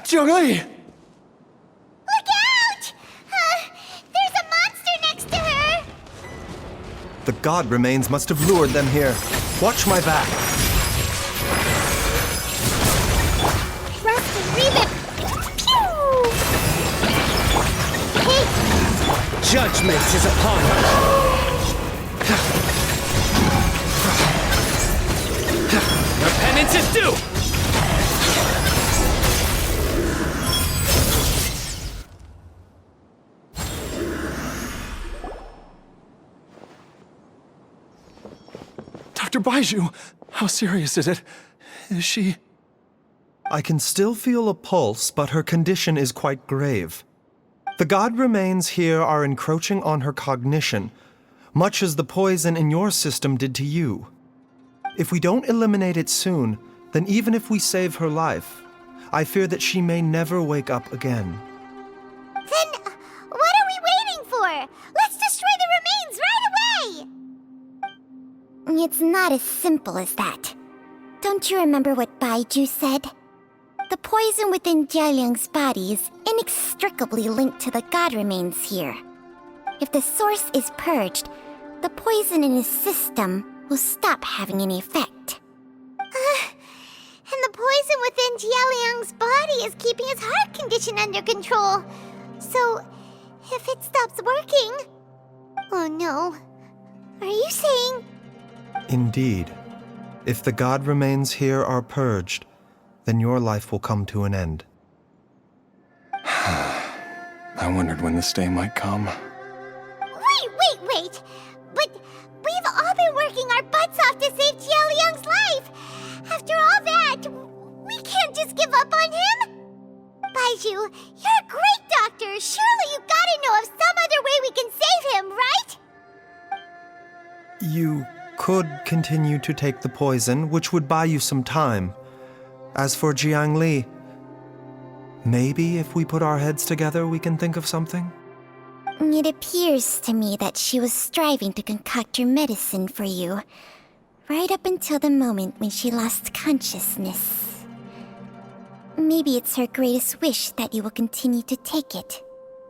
Jiangli! Look out! There's a monster next to her! The god remains must have lured them here. Watch my back. Thrust and remit! Pew! Hey! Judgment is upon her! Your penance is due! Dr. Baizhu, how serious is it? Is she... I can still feel a pulse, but her condition is quite grave. The god remains here are encroaching on her cognition, much as the poison in your system did to you. If we don't eliminate it soon, then even if we save her life, I fear that she may never wake up again. Then, what are we waiting for? Let's destroy the remains right away! It's not as simple as that. Don't you remember what Baizhu said? The poison within Jialiang's body is inextricably linked to the god remains here. If the source is purged, the poison in his system will stop having any effect. And the poison within Jialiang's body is keeping his heart condition under control. So, if it stops working... Oh no. Are you saying... Indeed. If the god remains here are purged, then your life will come to an end. I wondered when this day might come. Wait! But we've all been working our butts off to save Jialiang's life! After all that, we can't just give up on him! Baizhu, you're a great doctor! Surely you gotta know of some other way we can save him, right? You could continue to take the poison, which would buy you some time. As for Jiangli, maybe if we put our heads together, we can think of something? It appears to me that she was striving to concoct your medicine for you, right up until the moment when she lost consciousness. Maybe it's her greatest wish that you will continue to take it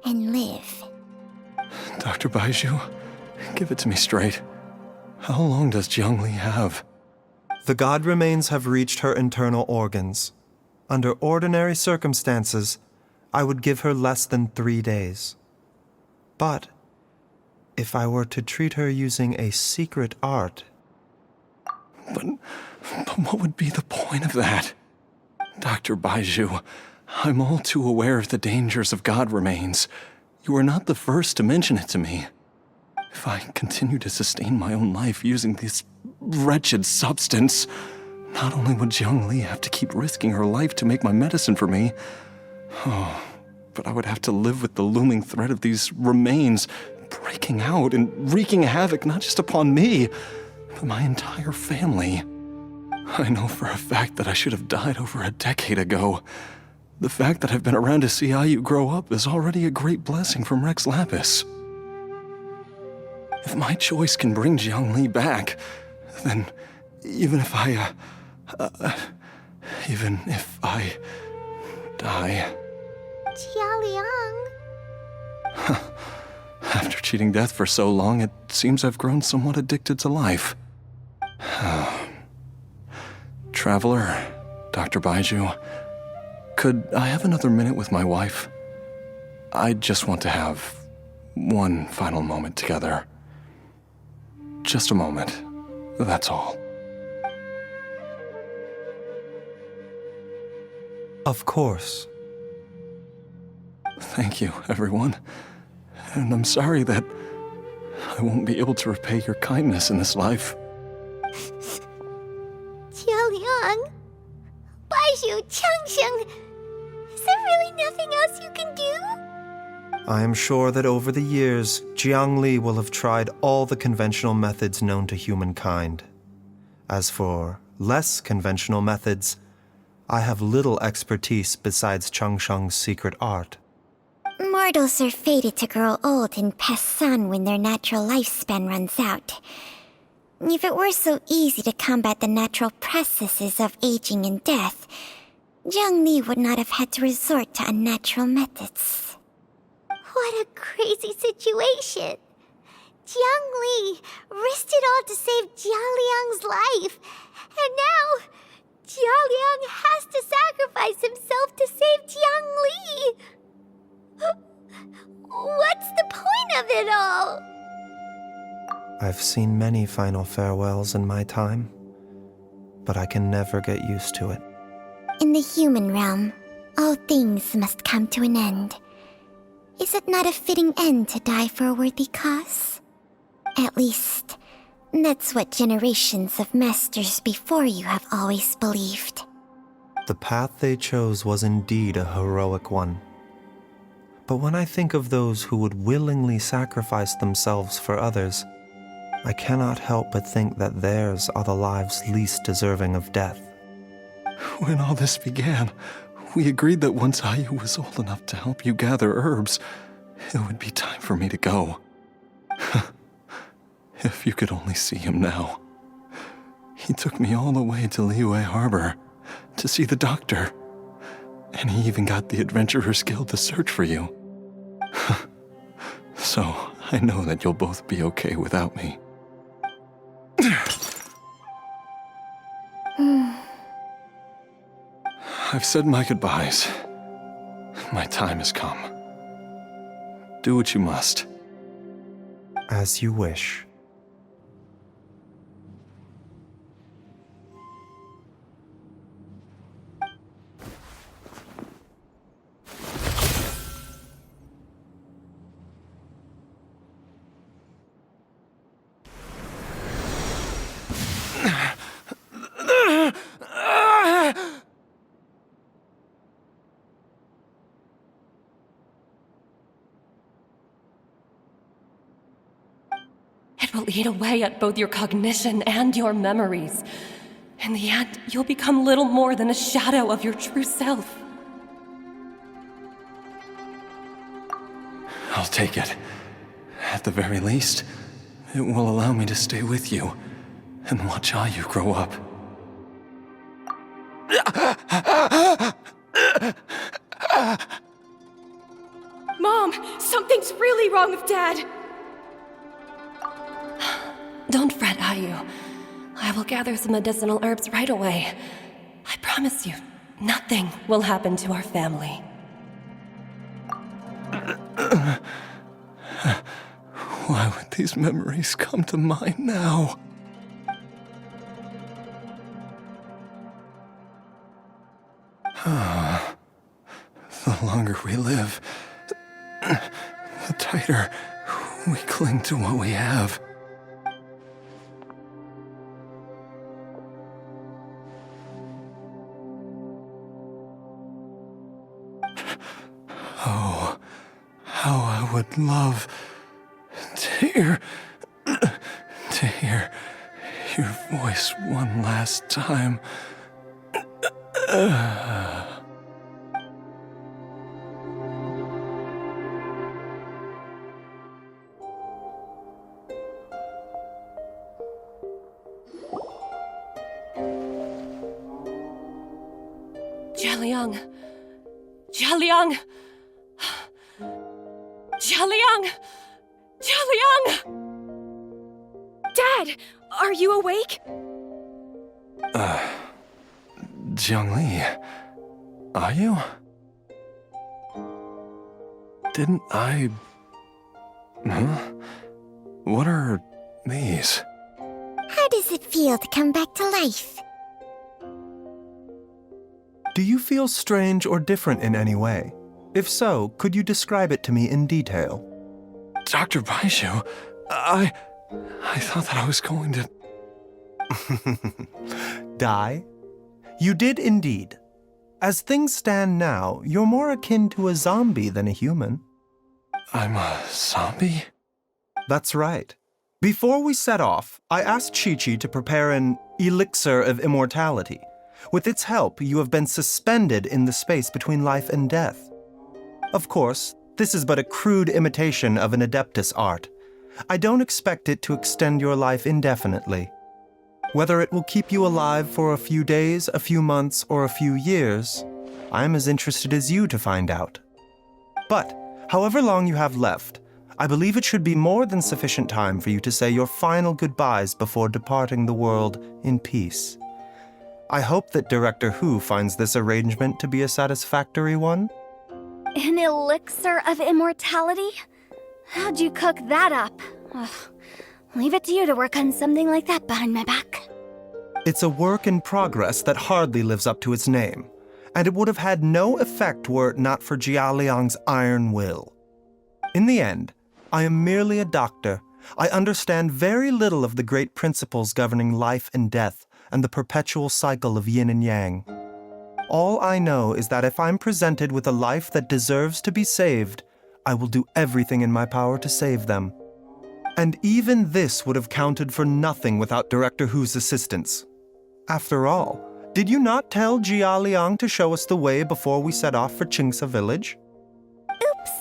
and live. Dr. Baizhu, give it to me straight. How long does Jiangli have? The god remains have reached her internal organs. Under ordinary circumstances, I would give her less than 3 days. But if I were to treat her using a secret art... But what would be the point of that? Dr. Baizhu, I'm all too aware of the dangers of god remains. You are not the first to mention it to me. If I continue to sustain my own life using this wretched substance, not only would Jiangli have to keep risking her life to make my medicine for me, but I would have to live with the looming threat of these remains breaking out and wreaking havoc not just upon me, but my entire family. I know for a fact that I should have died over a decade ago. The fact that I've been around to see how you grow up is already a great blessing from Rex Lapis. If my choice can bring Jiangli back, then even if I die... Jialiang... After cheating death for so long, it seems I've grown somewhat addicted to life. Traveler, Dr. Baizhu, could I have another minute with my wife? I just want to have one final moment together. Just a moment, that's all. Of course. Thank you, everyone. And I'm sorry that I won't be able to repay your kindness in this life. Jialiang... Baizhu, Changsheng... Is there really nothing else you can do? I am sure that over the years, Jiangli will have tried all the conventional methods known to humankind. As for less conventional methods, I have little expertise besides Changsheng's secret art. Mortals are fated to grow old and pass on when their natural lifespan runs out. If it were so easy to combat the natural processes of aging and death, Jiangli would not have had to resort to unnatural methods. What a crazy situation! Jiangli risked it all to save Jialiang's life, and now Jialiang has to sacrifice himself to save Jiangli! What's the point of it all? I've seen many final farewells in my time, but I can never get used to it. In the human realm, all things must come to an end. Is it not a fitting end to die for a worthy cause? At least, that's what generations of masters before you have always believed. The path they chose was indeed a heroic one. But when I think of those who would willingly sacrifice themselves for others, I cannot help but think that theirs are the lives least deserving of death. When all this began, we agreed that once Ayu was old enough to help you gather herbs, it would be time for me to go. If you could only see him now. He took me all the way to Liyue Harbor to see the doctor. And he even got the Adventurers Guild to search for you. So, I know that you'll both be okay without me. I've said my goodbyes. My time has come. Do what you must. As you wish. It will eat away at both your cognition and your memories. In the end, you'll become little more than a shadow of your true self. I'll take it. At the very least, it will allow me to stay with you and watch Ayu grow up. Mom, something's really wrong with Dad! Don't fret, Ayu. I will gather some medicinal herbs right away. I promise you, nothing will happen to our family. Why would these memories come to mind now? The longer we live, the tighter we cling to what we have. Oh, how I would love to hear your voice one last time. Jialiang! Jialiang! Jialiang! Jialiang! Dad, are you awake? Jiangli, are you? Didn't I... Huh? What are these? How does it feel to come back to life? Do you feel strange or different in any way? If so, could you describe it to me in detail? Dr. Baizhu, I thought that I was going to... Die? You did indeed. As things stand now, you're more akin to a zombie than a human. I'm a zombie? That's right. Before we set off, I asked Chi-Chi to prepare an elixir of immortality. With its help, you have been suspended in the space between life and death. Of course, this is but a crude imitation of an Adeptus art. I don't expect it to extend your life indefinitely. Whether it will keep you alive for a few days, a few months, or a few years, I'm as interested as you to find out. But, however long you have left, I believe it should be more than sufficient time for you to say your final goodbyes before departing the world in peace. I hope that Director Who finds this arrangement to be a satisfactory one. An elixir of immortality? How'd you cook that up? Ugh. Leave it to you to work on something like that behind my back. It's a work in progress that hardly lives up to its name, and it would have had no effect were it not for Jia Liang's iron will. In the end, I am merely a doctor. I understand very little of the great principles governing life and death and the perpetual cycle of yin and yang. All I know is that if I'm presented with a life that deserves to be saved, I will do everything in my power to save them. And even this would have counted for nothing without Director Who's assistance. After all, did you not tell Jia Liang to show us the way before we set off for Qingsa village? Oops.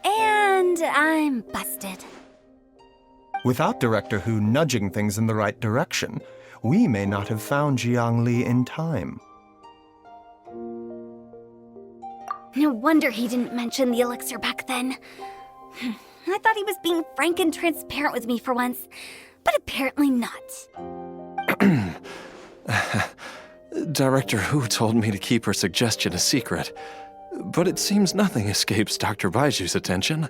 And I'm busted. Without Director Who nudging things in the right direction, we may not have found Jiang Li in time. No wonder he didn't mention the elixir back then. I thought he was being frank and transparent with me for once, but apparently not. Director Who told me to keep her suggestion a secret, but it seems nothing escapes Dr. Baizhu's attention.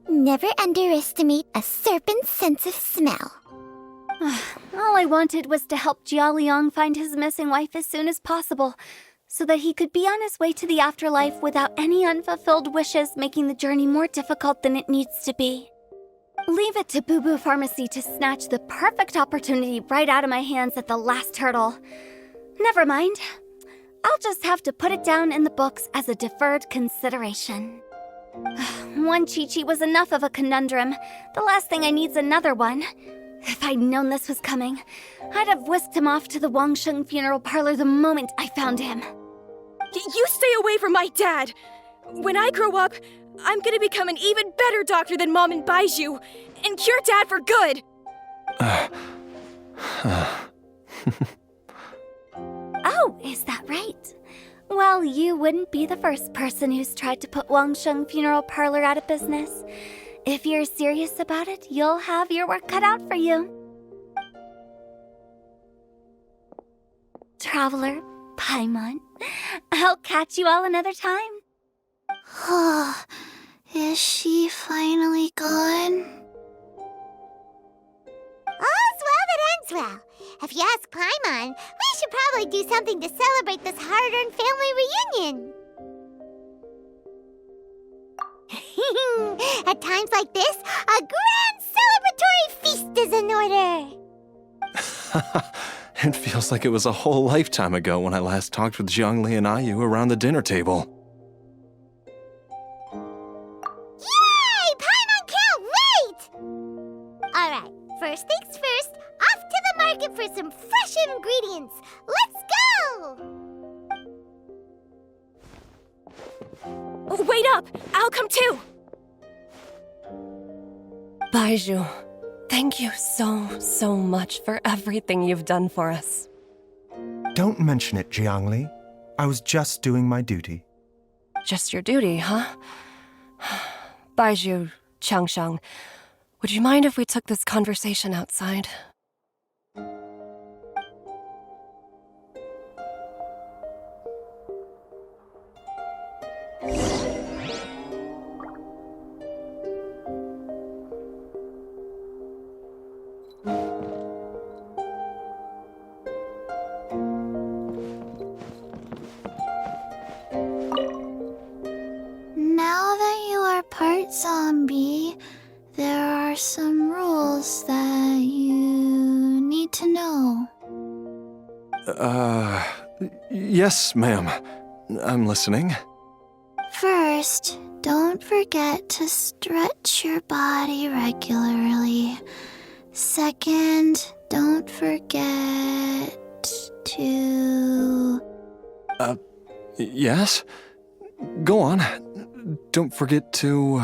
Never underestimate a serpent's sense of smell. All I wanted was to help Jia Liang find his missing wife as soon as possible, so that he could be on his way to the afterlife without any unfulfilled wishes making the journey more difficult than it needs to be. Leave it to Boo Boo Pharmacy to snatch the perfect opportunity right out of my hands at the last hurdle. Never mind. I'll just have to put it down in the books as a deferred consideration. One Chi-Chi was enough of a conundrum. The last thing I need's another one. If I'd known this was coming, I'd have whisked him off to the Wangsheng funeral parlor the moment I found him. You stay away from my dad! When I grow up, I'm gonna become an even better doctor than Mom and Baizhu, and cure Dad for good! Oh, is that right? Well, you wouldn't be the first person who's tried to put Wangsheng funeral parlor out of business. If you're serious about it, you'll have your work cut out for you. Traveler, Paimon, I'll catch you all another time. Oh, is she finally gone? All's well that ends well. If you ask Paimon, we should probably do something to celebrate this hard-earned family reunion. At times like this, a grand celebratory feast is in order. It feels like it was a whole lifetime ago when I last talked with Zhongli and Ayu around the dinner table. Yay! Paimon can't wait! Alright, first things first, off to the market for some fresh ingredients. Let's go! Wait up! I'll come too! Baizhu, thank you so much for everything you've done for us. Don't mention it, Jiangli. I was just doing my duty. Just your duty, huh? Baizhu, Changshang, would you mind if we took this conversation outside? Now that you are part zombie, there are some rules that you need to know. Yes, ma'am. I'm listening. First, don't forget to stretch your body regularly. Second, don't forget to... Yes? Go on. Don't forget to...